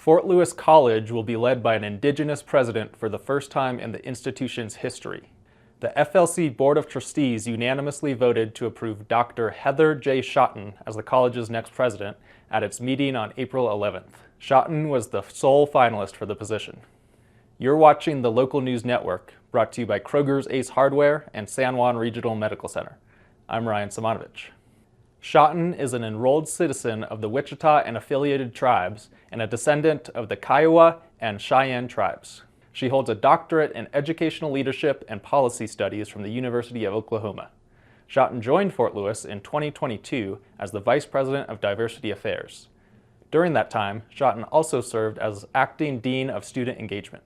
Fort Lewis College will be led by an indigenous president for the first time in the institution's history. The FLC Board of Trustees unanimously voted to approve Dr. Heather J. Shotton as the college's next president at its meeting on April 11th. Shotton was the sole finalist for the position. You're watching the Local News Network, brought to you by Kroger's Ace Hardware and San Juan Regional Medical Center. I'm Ryan Simonovich. Shotton is an enrolled citizen of the Wichita and affiliated tribes and a descendant of the Kiowa and Cheyenne tribes. She holds a doctorate in educational leadership and policy studies from the University of Oklahoma. Shotton joined Fort Lewis in 2022 as the Vice President of Diversity Affairs. During that time, Shotton also served as Acting Dean of Student Engagement.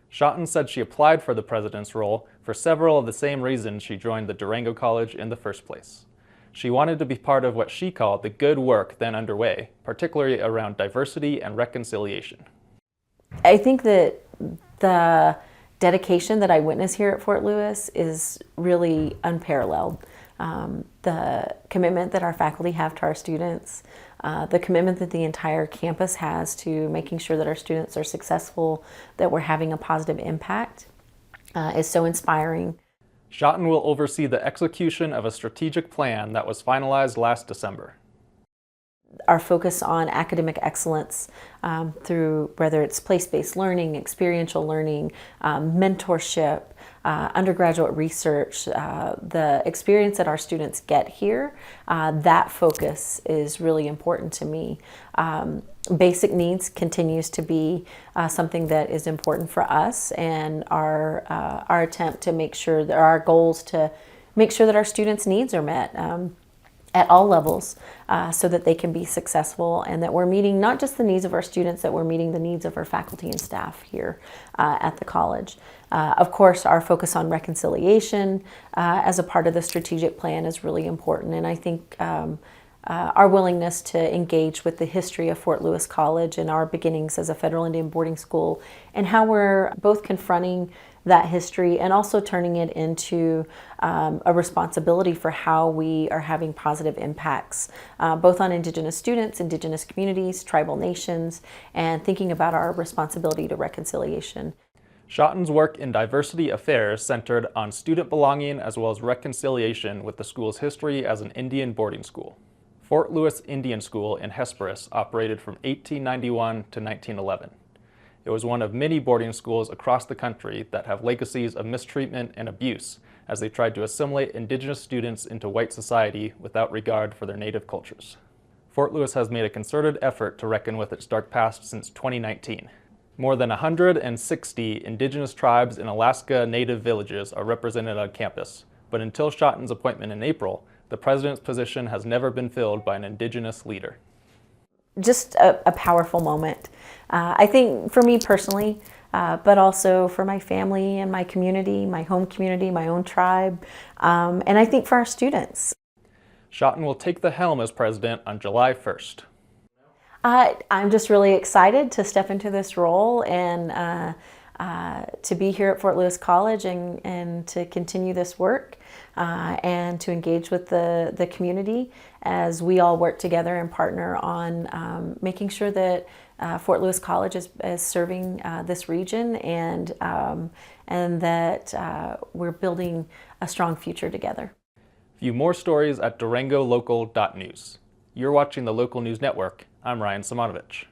Shotton said she applied for the president's role for several of the same reasons she joined the Durango College in the first place. She wanted to be part of what she called the good work then underway, particularly around diversity and reconciliation. I think that the dedication that I witness here at Fort Lewis is really unparalleled. The commitment that our faculty have to our students, the commitment that the entire campus has to making sure that our students are successful, that we're having a positive impact, is so inspiring. Shotton will oversee the execution of a strategic plan that was finalized last December. Our focus on academic excellence through whether it's place-based learning, experiential learning, mentorship, undergraduate research, the experience that our students get here, that focus is really important to me. Basic needs continues to be something that is important for us, and our attempt to make sure that our goals to make sure that our students' needs are met at all levels so that they can be successful, and that we're meeting not just the needs of our students, that we're meeting the needs of our faculty and staff here at the college. Of course, our focus on reconciliation as a part of the strategic plan is really important, and I think our willingness to engage with the history of Fort Lewis College and our beginnings as a federal Indian boarding school, and how we're both confronting that history and also turning it into a responsibility for how we are having positive impacts, both on Indigenous students, Indigenous communities, tribal nations, and thinking about our responsibility to reconciliation. Shotton's work in diversity affairs centered on student belonging as well as reconciliation with the school's history as an Indian boarding school. Fort Lewis Indian School in Hesperus operated from 1891 to 1911. It was one of many boarding schools across the country that have legacies of mistreatment and abuse as they tried to assimilate Indigenous students into white society without regard for their native cultures. Fort Lewis has made a concerted effort to reckon with its dark past since 2019. More than 160 Indigenous tribes in Alaska native villages are represented on campus, but until Shotton's appointment in April, the president's position has never been filled by an Indigenous leader. Just a powerful moment. I think for me personally, but also for my family and my community, my home community, my own tribe, and I think for our students. Shotton will take the helm as president on July 1st. I'm just really excited to step into this role and to be here at Fort Lewis College and to continue this work and to engage with the community as we all work together and partner on making sure that Fort Lewis College is serving this region and that we're building a strong future together. View more stories at durangolocal.news. You're watching the Local News Network. I'm Ryan Simonovich.